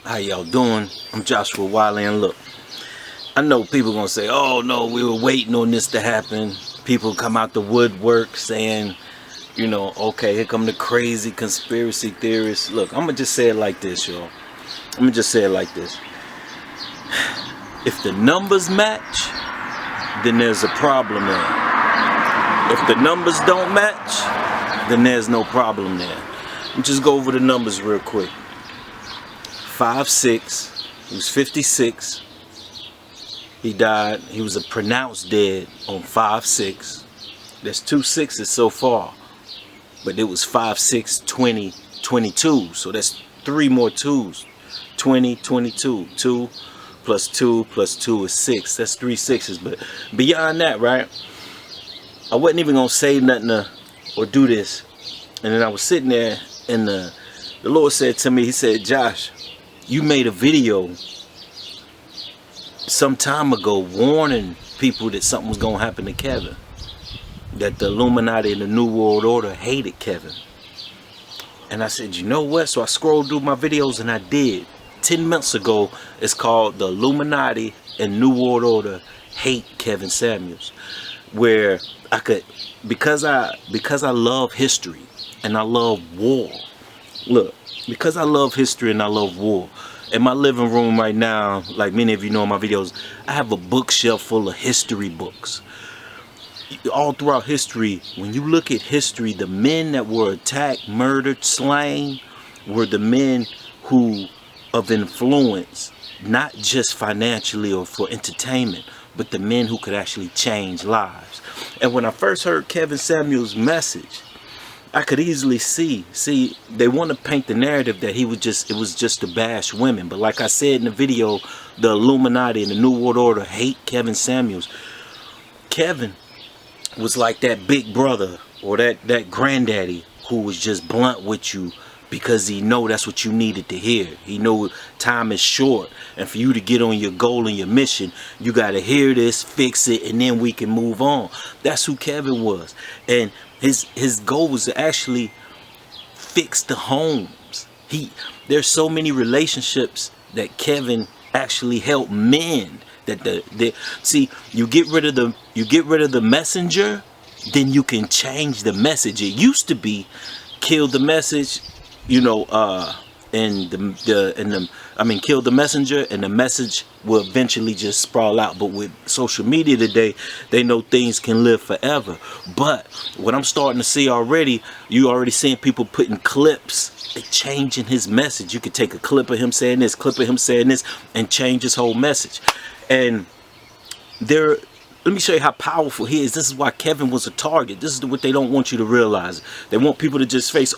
How y'all doing? I'm Joshua Wiley, and look, I know people gonna say, oh no, we were waiting on this to happen. People come out the woodwork saying, you know, okay, here come the crazy conspiracy theorists. Look, I'm gonna just say it like this, y'all. I'm gonna just say it like this. If the numbers match, then there's a problem there. If the numbers don't match, then there's no problem there. Let me just go over the numbers real quick. 5'6", he was 56. He died, he was pronounced dead on 5'6". There's 2 6s so far, but it was 5'6", 20, 22. So that's 3 more 2s. 20, 22. 2 plus 2 plus 2 is 6. That's 3 6s. But beyond that, right, I wasn't even gonna say nothing or do this. And then I was sitting there, and the Lord said to me, he said, Josh, you made a video some time ago warning people that something was gonna happen to Kevin, that the Illuminati and the New World Order hated Kevin. And I said, you know what? So I scrolled through my videos, and I did. 10 months ago, it's called The Illuminati and New World Order Hate Kevin Samuels, where I could, because I love history and I love war. Look, because I love history and I love war, in my living room right now, like many of you know in my videos, I have a bookshelf full of history books. All throughout history, when you look at history, the men that were attacked, murdered, slain were the men who of influence, not just financially or for entertainment, but the men who could actually change lives. And when I first heard Kevin Samuels' message, I could easily see they want to paint the narrative that it was just to bash women. But like I said in the video, the Illuminati and the New World Order hate Kevin Samuels. Kevin was like that big brother or that granddaddy who was just blunt with you because he know that's what you needed to hear. He know time is short, and for you to get on your goal and your mission, you got to hear this, fix it, and then we can move on. That's who Kevin was. And his goal was to actually fix the homes. There's so many relationships that Kevin actually helped mend. See, you get rid of the messenger, then you can change the message. It used to be kill the message, you know, kill the messenger, and the message will eventually just sprawl out. But with social media today, they know things can live forever. But what I'm starting to see already, you already seeing people putting clips, they changing his message. You could take a clip of him saying this, clip of him saying this, and change his whole message. And let me show you how powerful he is. This is why Kevin was a target. This is what they don't want you to realize. They want people to just face,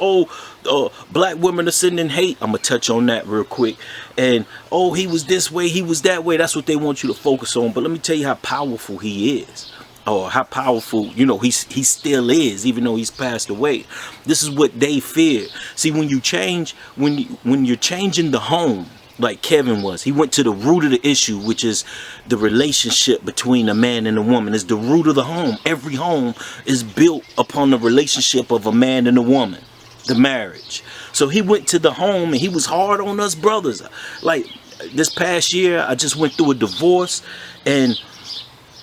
black women are sitting in hate. I'm going to touch on that real quick. And, he was this way, he was that way. That's what they want you to focus on. But let me tell you how powerful he is. Or how powerful, you know, he still is, even though he's passed away. This is what they fear. See, when you change, when you're changing the home, like Kevin was, he went to the root of the issue, which is the relationship between a man and a woman. It's the root of the home. Every home is built upon the relationship of a man and a woman, the marriage. So he went to the home, and he was hard on us brothers. Like this past year, I just went through a divorce, and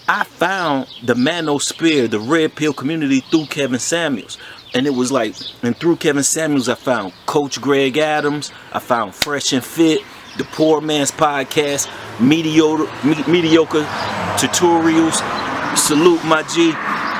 I found the manosphere, the red pill community, through Kevin Samuels. And it was like, and through Kevin Samuels, I found Coach Greg Adams, I found Fresh and Fit, the Poor Man's Podcast, Mediocre Tutorials, Salute My G,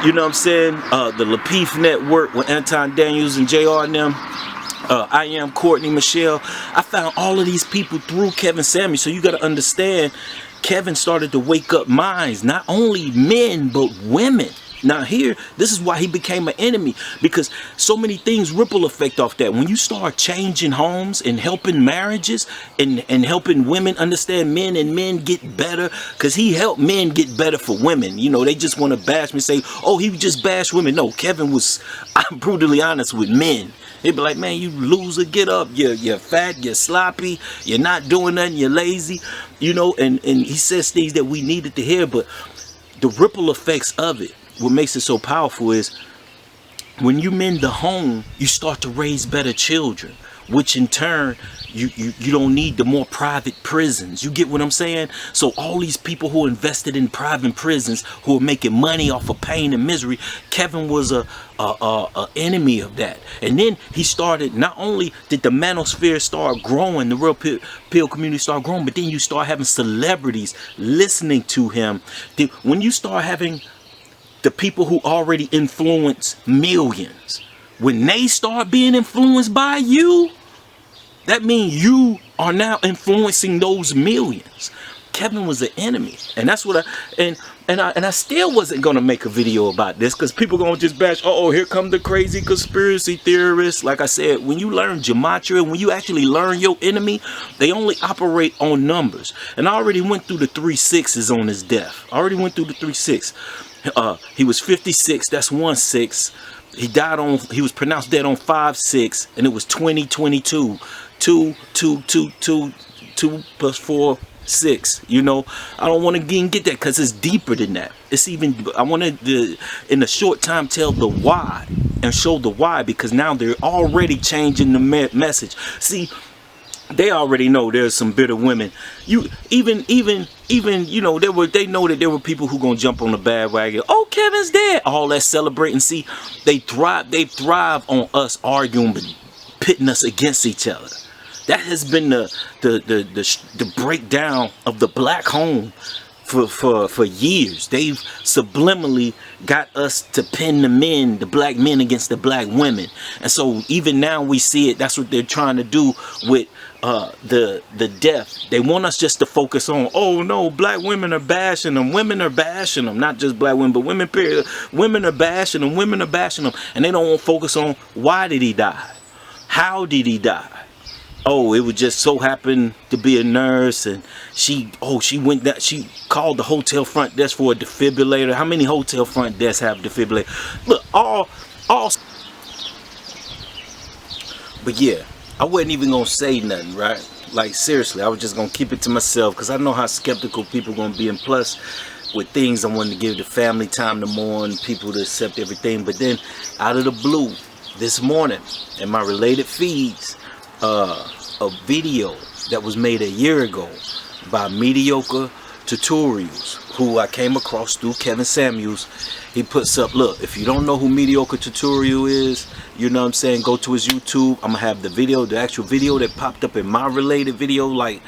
you know what I'm saying? The Lapeef Network with Anton Daniels and JR and them. I Am Courtney Michelle. I found all of these people through Kevin Samuels. So you got to understand, Kevin started to wake up minds, not only men, but women. Now here, this is why he became an enemy, because so many things ripple effect off that. When you start changing homes and helping marriages and helping women understand men and men get better, because he helped men get better for women. You know, they just want to bash me, say, oh, he just bashed women. No, Kevin was, I'm brutally honest with men. He'd be like, man, you loser, get up. You're fat, you're sloppy, you're not doing nothing, you're lazy. You know, and he says things that we needed to hear, but the ripple effects of it, what makes it so powerful is when you mend the home, you start to raise better children, which in turn, you don't need the more private prisons. You get what I'm saying? So all these people who invested in private prisons, who are making money off of pain and misery, Kevin was a enemy of that. And then he started, not only did the manosphere start growing, the real pill community start growing, but then you start having celebrities listening to him. When you start having the people who already influence millions, when they start being influenced by you, that means you are now influencing those millions. Kevin was an enemy, and that's what I still wasn't gonna make a video about this, because people gonna just bash, oh, here come the crazy conspiracy theorists. Like I said, when you learn gematria, when you actually learn your enemy, they only operate on numbers. And I already went through the 3 6s on his death. I already went through the 3 6. He was 56. That's 1 6. He died on. He was pronounced dead on 5 6, and it was 2022. 2 plus 4 6. You know, I don't want to get that, because it's deeper than that. It's even, I wanted to, in a short time, tell the why and show the why, because now they're already changing the message. See, they already know there's some bitter women. Even you know, they know that there were people who gonna jump on the bandwagon. Oh, Kevin's dead. All that celebrating. See, they thrive on us arguing, pitting us against each other. That has been the breakdown of the black home for years. They've subliminally got us to pin the black men against the black women. And so even now we see it. That's what they're trying to do with the death. They want us just to focus on, oh no, black women are bashing them. Women are bashing them. Not just black women, but women period. Women are bashing them. Women are bashing them. And they don't want to focus on, why did he die? How did he die? Oh, it would just so happen to be a nurse, and she went that she called the hotel front desk for a defibrillator. How many hotel front desks have defibrillator? Look, all. But yeah, I wasn't even gonna say nothing, right? Like seriously, I was just gonna keep it to myself, because I know how skeptical people gonna be, and plus with things I wanted to give the family time to mourn, people to accept everything. But then out of the blue, this morning in my related feeds, a video that was made a year ago by Mediocre Tutorials, who I came across through Kevin Samuels. He puts up, look, if you don't know who Mediocre Tutorial is, you know what I'm saying, go to his YouTube. I'm gonna have the video, the actual video that popped up in my related video, like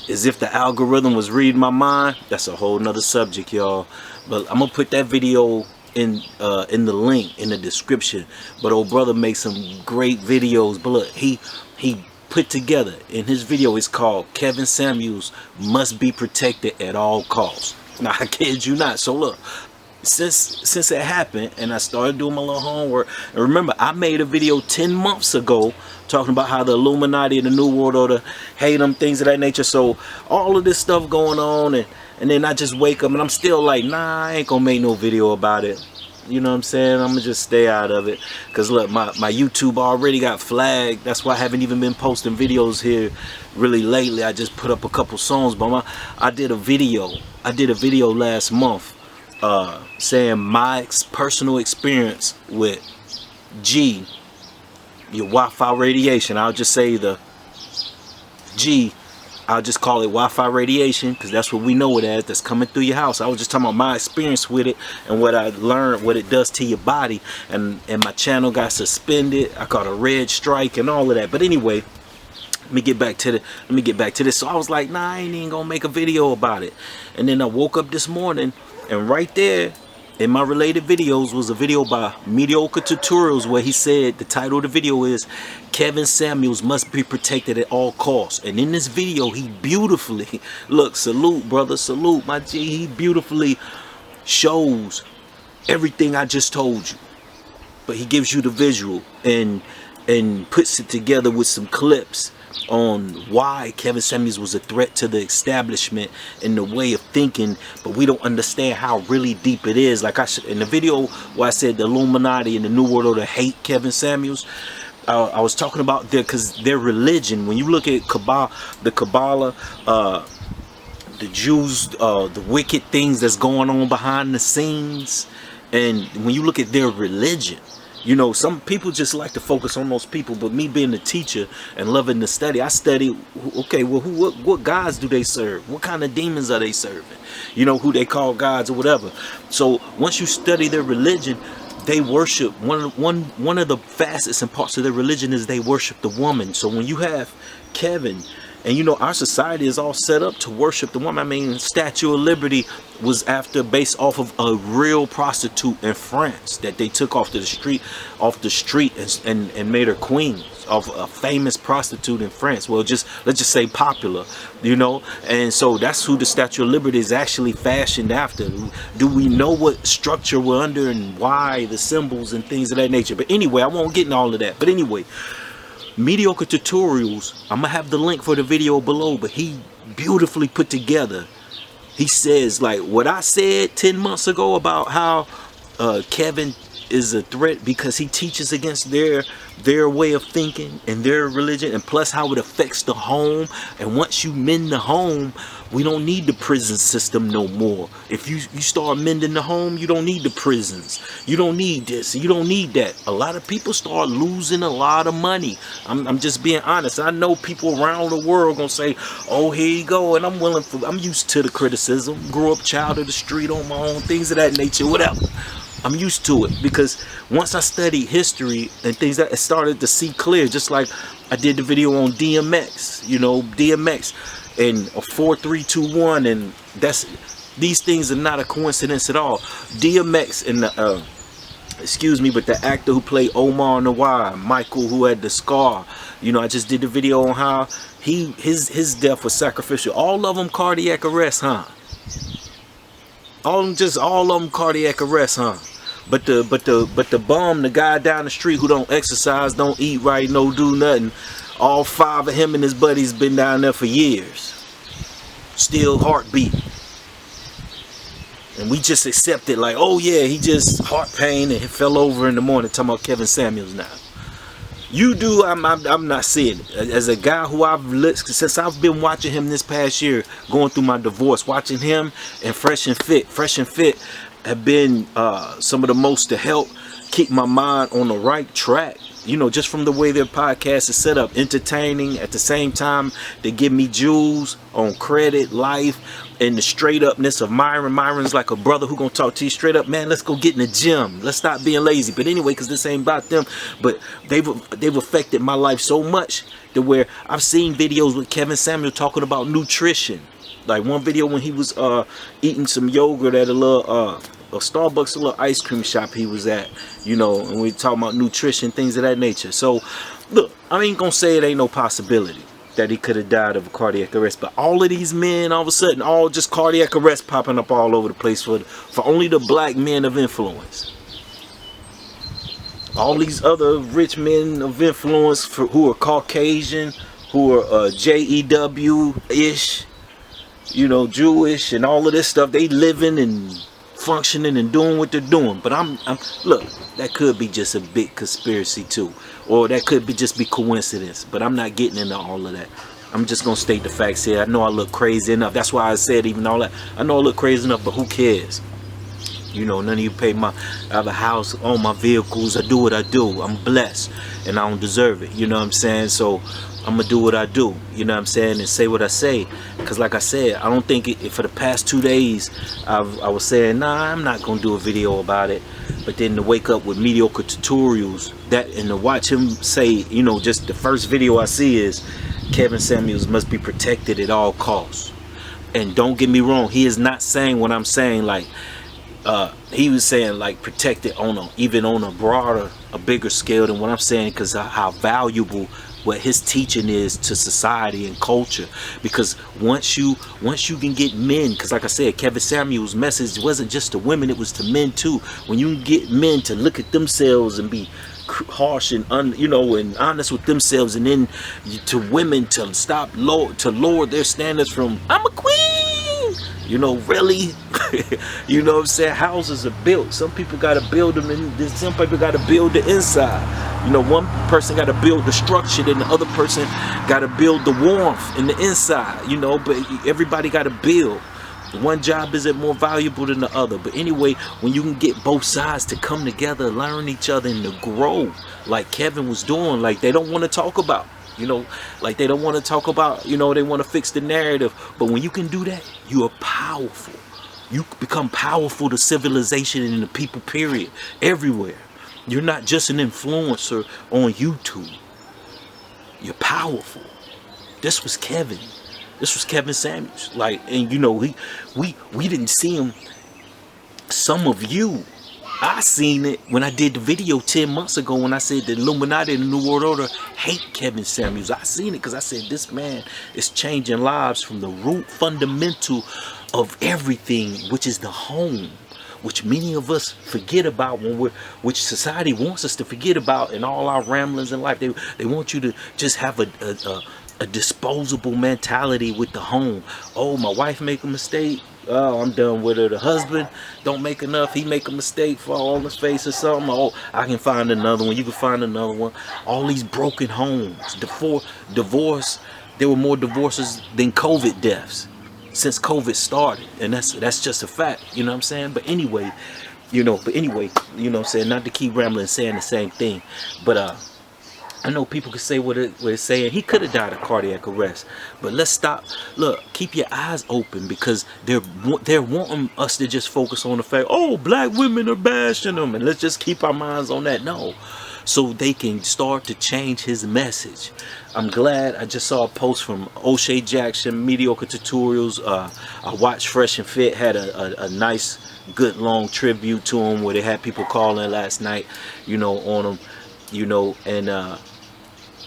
as if the algorithm was reading my mind. That's a whole nother subject, y'all, but I'm gonna put that video in the link in the description. But old brother makes some great videos. But look, he put together in his video, it's called Kevin Samuels Must Be Protected at All Costs. Now I kid you not. So look, since it happened and I started doing my little homework, and remember I made a video 10 months ago talking about how the Illuminati and the New World Order hate them, things of that nature. So all of this stuff going on, and then I just wake up and I'm still like, nah, I ain't gonna make no video about it. You know what I'm saying? I'm gonna just stay out of it, because look, my YouTube already got flagged. That's why I haven't even been posting videos here really lately. I just put up a couple songs, but I did a video last month saying my personal experience with your Wi-Fi radiation. I'll just say the G. I'll just call it Wi-Fi radiation, because that's what we know it as, that's coming through your house. I was just talking about my experience with it and what I learned, what it does to your body, and my channel got suspended. I caught a red strike and all of that. But anyway, let me get back to this. So I was like, nah, I ain't even gonna make a video about it. And then I woke up this morning, and right there in my related videos was a video by Mediocre Tutorials, where he said the title of the video is Kevin Samuels Must Be Protected at All Costs. And in this video, he beautifully, look, salute brother, salute my G, he beautifully shows everything I just told you. But he gives you the visual and puts it together with some clips on why Kevin Samuels was a threat to the establishment and the way of thinking, but we don't understand how really deep it is. Like in the video where I said the Illuminati and the New World Order hate Kevin Samuels, I was talking about because their religion, when you look at the Kabbalah, the Jews, the wicked things that's going on behind the scenes, and when you look at their religion, You know, some people just like to focus on those people, but me being a teacher and loving to study, I study, okay, well, what gods do they serve? What kind of demons are they serving? You know, who they call gods or whatever. So once you study their religion, they worship, one of the facets and parts of their religion is they worship the woman. So when you have Kevin, and you know, our society is all set up to worship the woman. I mean, Statue of Liberty was based off of a real prostitute in France that they took off the street and made her queen, of a famous prostitute in France. Well, let's just say popular, you know. And so that's who the Statue of Liberty is actually fashioned after. Do we know what structure we're under and why, the symbols and things of that nature? But anyway, I won't get into all of that. But anyway, Mediocre Tutorials, I'm gonna have the link for the video below, but he beautifully put together. He says, like, what I said 10 months ago about how Kevin is a threat because he teaches against their way of thinking and their religion, and plus how it affects the home. And once you mend the home, we don't need the prison system no more. If you start mending the home, you don't need the prisons. You don't need this. You don't need that. A lot of people start losing a lot of money. I'm just being honest. I know people around the world gonna say, oh, here you go, and I'm used to the criticism. Grew up child of the street on my own, things of that nature, whatever. I'm used to it, because once I studied history and things, that I started to see clear. Just like I did the video on DMX, you know, DMX and a 4321, and these things are not a coincidence at all. DMX and the excuse me, but the actor who played Omar Nawar, Michael, who had the scar, you know, I just did the video on how his death was sacrificial. All of them cardiac arrest, huh? All of them cardiac arrest, huh? But the bum, the guy down the street who don't exercise, don't eat right, no do nothing, all 5 of him and his buddies been down there for years, still heartbeat, and we just accept it like, oh yeah, he just heart pain and he fell over in the morning. Talking about Kevin Samuels now. You do, I'm not seeing it. As a guy who since I've been watching him this past year, going through my divorce, watching him and Fresh and Fit have been some of the most to help keep my mind on the right track. You know, just from the way their podcast is set up, entertaining, at the same time they give me jewels on credit, life, and the straight upness of Myron. Myron's like a brother who gonna talk to you straight up, man, let's go get in the gym, let's stop being lazy. But anyway, because this ain't about them, but they've affected my life so much to where I've seen videos with Kevin Samuel talking about nutrition. Like one video when he was eating some yogurt at a Starbucks, a little ice cream shop he was at, you know, and we talking about nutrition, things of that nature. So look, I ain't gonna say it ain't no possibility that he could have died of a cardiac arrest, but all of these men, all of a sudden, all just cardiac arrest popping up all over the place for only the black men of influence. All these other rich men of influence who are Caucasian, who are JEW-ish, you know, Jewish and all of this stuff, they living and functioning and doing what they're doing. But look, that could be just a big conspiracy too, or that could just be coincidence, but I'm not getting into all of that. I'm just gonna state the facts here. I know I look crazy enough, that's why I said even all that. I know I look crazy enough, but who cares? You know, none of you pay I have a house, own my vehicles, I do what I do. I'm blessed and I don't deserve it, you know what I'm saying? So I'm gonna do what I do, you know what I'm saying, and say what I say. Because like I said, I don't think for the past 2 days I was saying, nah, I'm not gonna do a video about it. But then to wake up with Mediocre Tutorials, and to watch him say, you know, just the first video I see is Kevin Samuels must be protected at all costs. And don't get me wrong, he is not saying what I'm saying. Like he was saying like protected even on a broader, a bigger scale than what I'm saying, because how valuable what his teaching is to society and culture. Because once you can get men, because like I said, Kevin Samuels' message wasn't just to women, it was to men too. When you get men to look at themselves and be harsh and you know, and honest with themselves, and then to women to lower their standards from I'm a queen, you know, really. You know what I'm saying? Houses are built, some people got to build them, and some people got to build the inside. You know, one person got to build the structure, then the other person got to build the warmth in the inside, you know, but everybody got to build. One job isn't more valuable than the other. But anyway, when you can get both sides to come together, learn each other, and to grow, like Kevin was doing, like they don't want to talk about, you know, like they don't want to talk about, you know, they want to fix the narrative. But when you can do that, you are powerful. You become powerful to civilization and the people, period, everywhere. You're not just an influencer on YouTube. You're powerful. This was Kevin. This was Kevin Samuels. Like, and you know, we didn't see him. Some of you, I seen it when I did the video 10 months ago when I said the Illuminati and the New World Order hate Kevin Samuels. I seen it because I said this man is changing lives from the root fundamental of everything, which is the home, which many of us forget about which society wants us to forget about in all our ramblings in life. They want you to just have a disposable mentality with the home. Oh, my wife make a mistake, oh, I'm done with her. The husband don't make enough, he make a mistake, fall on his face or something, oh, I can find another one, you can find another one. All these broken homes, divorce, there were more divorces than COVID deaths since COVID started, and that's just a fact, you know what I'm saying? But anyway, you know what I'm saying, not to keep rambling saying the same thing, but I know people can say what it's saying. He could have died of cardiac arrest, but let's stop. Look, keep your eyes open, because they're wanting us to just focus on the fact, oh, black women are bashing them, and let's just keep our minds on that. No, so they can start to change his message. I'm glad I just saw a post from O'Shea Jackson, Mediocre Tutorials. I watched Fresh and Fit had a nice, good, long tribute to him where they had people calling last night, you know, on him, you know, and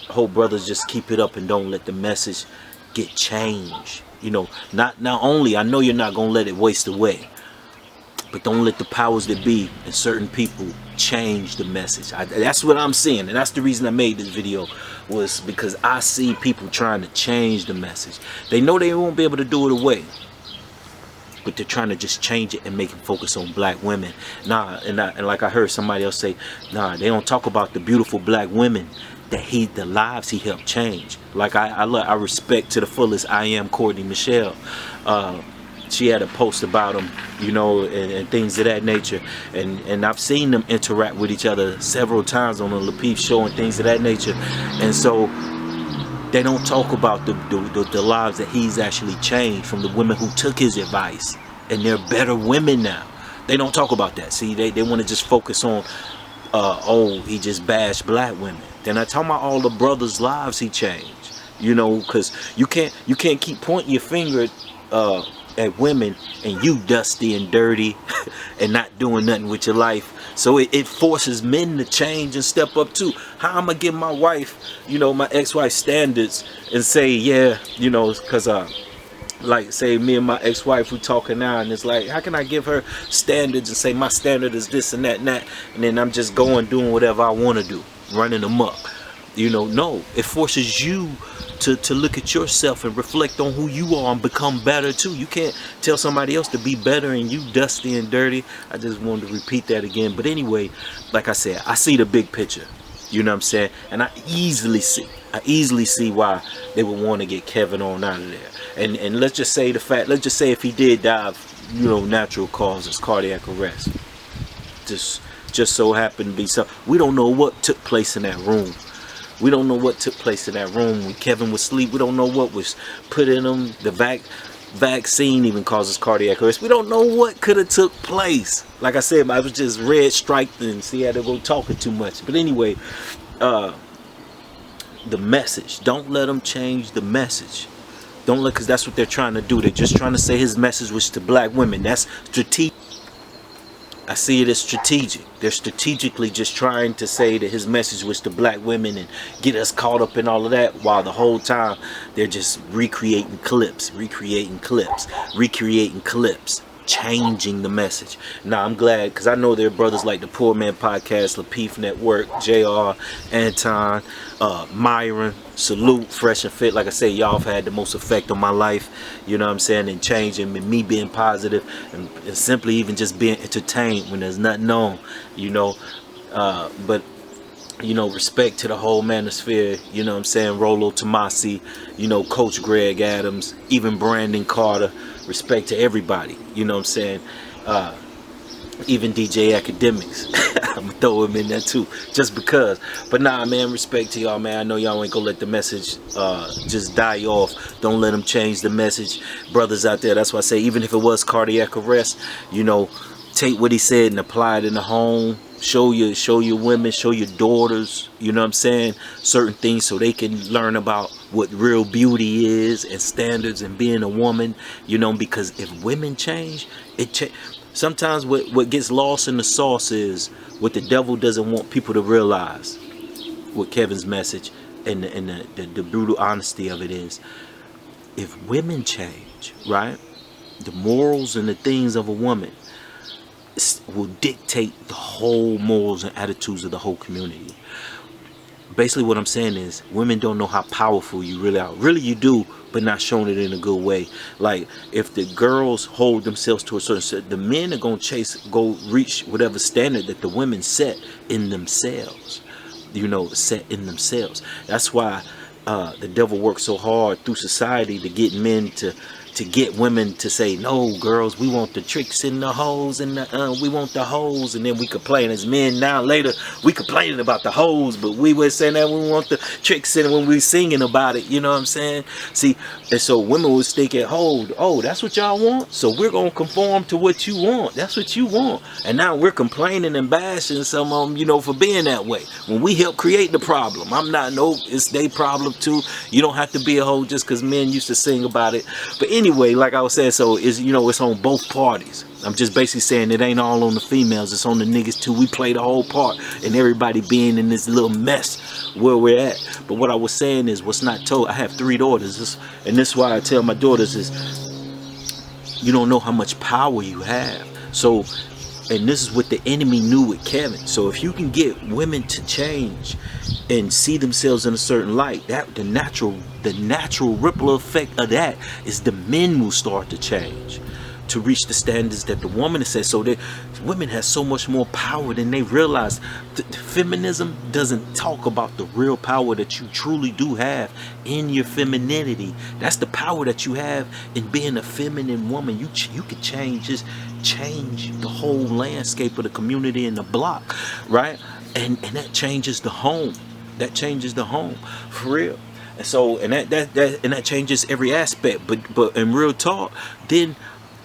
hope brothers just keep it up and don't let the message get changed. You know, not only, I know you're not gonna let it waste away, but don't let the powers that be and certain people change the message. That's what I'm seeing, and that's the reason I made this video, was because I see people trying to change the message. They know they won't be able to do it away, but they're trying to just change it and make it focus on black women. Nah, and like I heard somebody else say, nah, they don't talk about the beautiful black women that the lives he helped change. Like I respect to the fullest I Am Courtney Michelle. She had a post about him, you know, and things of that nature, and I've seen them interact with each other several times on the LaPeep show and things of that nature. And so they don't talk about the lives that he's actually changed from the women who took his advice, and they're better women now. They don't talk about that. See, they want to just focus on oh, he just bashed black women. They're not talking about all the brothers' lives he changed, you know, because you can't keep pointing your finger at women and you dusty and dirty and not doing nothing with your life. So it forces men to change and step up too. How am I give my wife, you know, my ex-wife standards and say, yeah, you know, because like say me and my ex-wife, we talking now, and it's like, how can I give her standards and say my standard is this and that, and then I'm just doing whatever I want to do, running amok, you know? No, it forces you to look at yourself and reflect on who you are and become better too. You can't tell somebody else to be better and you dusty and dirty. I just wanted to repeat that again. But anyway, like I said, I see the big picture, you know what I'm saying? And I easily see why they would want to get Kevin on out of there. And let's just say if he did die of, you know, natural causes, cardiac arrest, just so happened to be so, we don't know what took place in that room. We don't know what took place in that room when Kevin was asleep. We don't know what was put in him. The vaccine even causes cardiac arrest. We don't know what could have took place. Like I said, I was just red striped and see how they go talking too much. But anyway, the message. Don't let them change the message. Don't let, because that's what they're trying to do. They're just trying to say his message was to black women. That's strategic. I see it as strategic. They're strategically just trying to say that his message was to black women and get us caught up in all of that, while the whole time they're just recreating clips, changing the message. Now I'm glad, because I know there are brothers like the Poor Man Podcast, LaPeef Network, JR, Anton, Myron, Salute, Fresh and Fit. Like I say, y'all have had the most effect on my life, you know what I'm saying, and changing, and me being positive, and simply even just being entertained when there's nothing on, you know. But You know, respect to the whole manosphere, you know what I'm saying? Rolo Tomasi, you know, Coach Greg Adams, even Brandon Carter. Respect to everybody, you know what I'm saying? Even DJ Academics. I'm gonna throw him in there too, just because. But nah, man, respect to y'all, man. I know y'all ain't gonna let the message just die off. Don't let them change the message. Brothers out there, that's why I say, even if it was cardiac arrest, you know, take what he said and apply it in the home. Show your women, show your daughters, you know what I'm saying, certain things so they can learn about what real beauty is and standards and being a woman, you know, because if women change, sometimes what gets lost in the sauce is what the devil doesn't want people to realize. What Kevin's message and the brutal honesty of it is, if women change, right, the morals and the things of a woman will dictate the whole morals and attitudes of the whole community. Basically what I'm saying is, women don't know how powerful you really are. Really you do, but not showing it in a good way. Like, if the girls hold themselves to a certain set, the men are going to go reach whatever standard that the women set in themselves. You know, set in themselves. That's why the devil works so hard through society to get men to get women to say, no, girls, we want the tricks and the hoes, and we want the hoes. And then we complain as men now later, we complaining about the hoes, but we were saying that we want the tricks and when we singing about it, you know what I'm saying? See, and so women would stick at hold, oh, that's what y'all want, so we're gonna conform to what you want. That's what you want. And now we're complaining and bashing some of them, you know, for being that way, when we help create the problem. I'm not, no, it's their problem too. You don't have to be a hoe just because men used to sing about it. But anyway, like I was saying, so it's, you know, it's on both parties. I'm just basically saying it ain't all on the females, it's on the niggas too. We play the whole part, and everybody being in this little mess where we're at. But what I was saying is, what's not told, I have 3 daughters, and this is why I tell my daughters is, you don't know how much power you have. So, and this is what the enemy knew with Kevin. So if you can get women to change and see themselves in a certain light, that the natural ripple effect of that is the men will start to change to reach the standards that the woman has set. So that women have so much more power than they realize. Feminism doesn't talk about the real power that you truly do have in your femininity. That's the power that you have in being a feminine woman. You could change the whole landscape of the community and the block, right? And that changes the home. That changes the home for real. And so, and that changes every aspect. But in real talk, then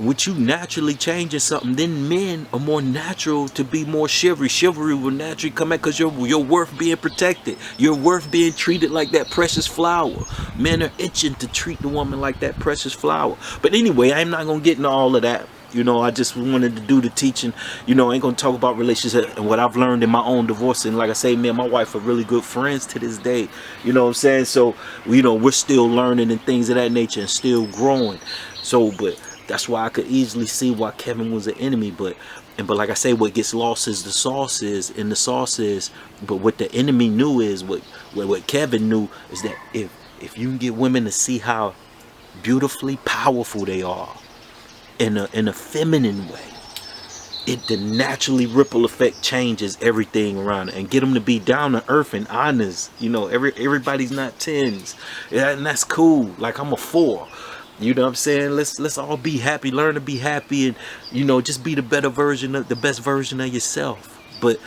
with you naturally changing something, then men are more natural to be more chivalry. Chivalry will naturally come out because you're worth being protected. You're worth being treated like that precious flower. Men are itching to treat the woman like that precious flower. But anyway, I'm not gonna get into all of that. You know, I just wanted to do the teaching. You know, I ain't gonna talk about relationships and what I've learned in my own divorce. And like I say, me and my wife are really good friends to this day. You know what I'm saying? So, you know, we're still learning and things of that nature and still growing. So, but that's why I could easily see why Kevin was an enemy. But like I say, what gets lost is the sauce is, but what the enemy knew is, what Kevin knew is that if you can get women to see how beautifully powerful they are in a feminine way, the naturally ripple effect changes everything around it, and get them to be down to earth and honest. You know, everybody's not 10s, and that's cool. Like, I'm a 4. You know what I'm saying? Let's all be happy, learn to be happy, and, you know, just be the best version of yourself. But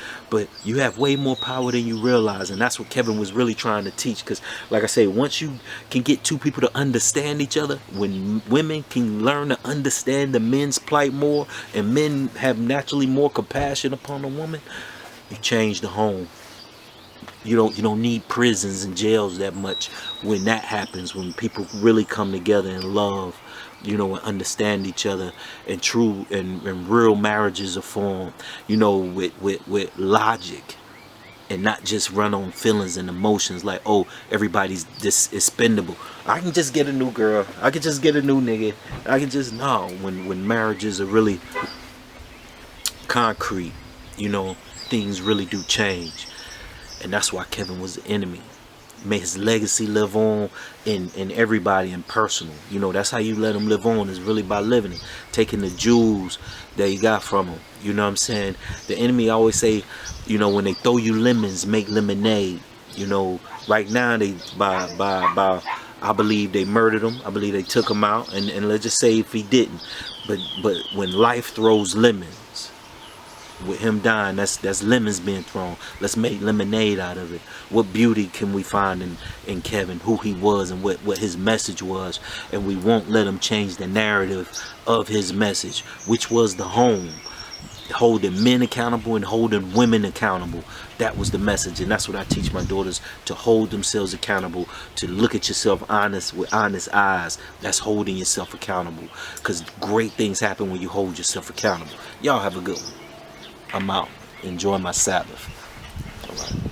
you have way more power than you realize, and that's what Kevin was really trying to teach. Because like I say, once you can get 2 people to understand each other, when women can learn to understand the men's plight more, and men have naturally more compassion upon a woman, you change the home. You don't need prisons and jails that much when that happens, when people really come together in love, you know, and understand each other, and true and real marriages are formed, you know, with logic, and not just run on feelings and emotions like, oh, everybody's this expendable. I can just get a new girl, I can just get a new nigga, I can just, no, when marriages are really concrete, you know, things really do change. And that's why Kevin was the enemy. May his legacy live on in everybody and personal. You know, that's how you let him live on, is really by living it. Taking the jewels that you got from him. You know what I'm saying? The enemy always say, you know, when they throw you lemons, make lemonade. You know, right now they by I believe they murdered him. I believe they took him out, and let's just say if he didn't. But when life throws lemons, with him dying, that's lemons being thrown. Let's make lemonade out of it. What beauty can we find in Kevin, who he was and what his message was, and we won't let him change the narrative of his message, which was the home, holding men accountable and holding women accountable. That was the message, and that's what I teach my daughters, to hold themselves accountable, to look at yourself honest with honest eyes. That's holding yourself accountable, because great things happen when you hold yourself accountable. Y'all have a good one. I'm out. Enjoy my Sabbath. All right.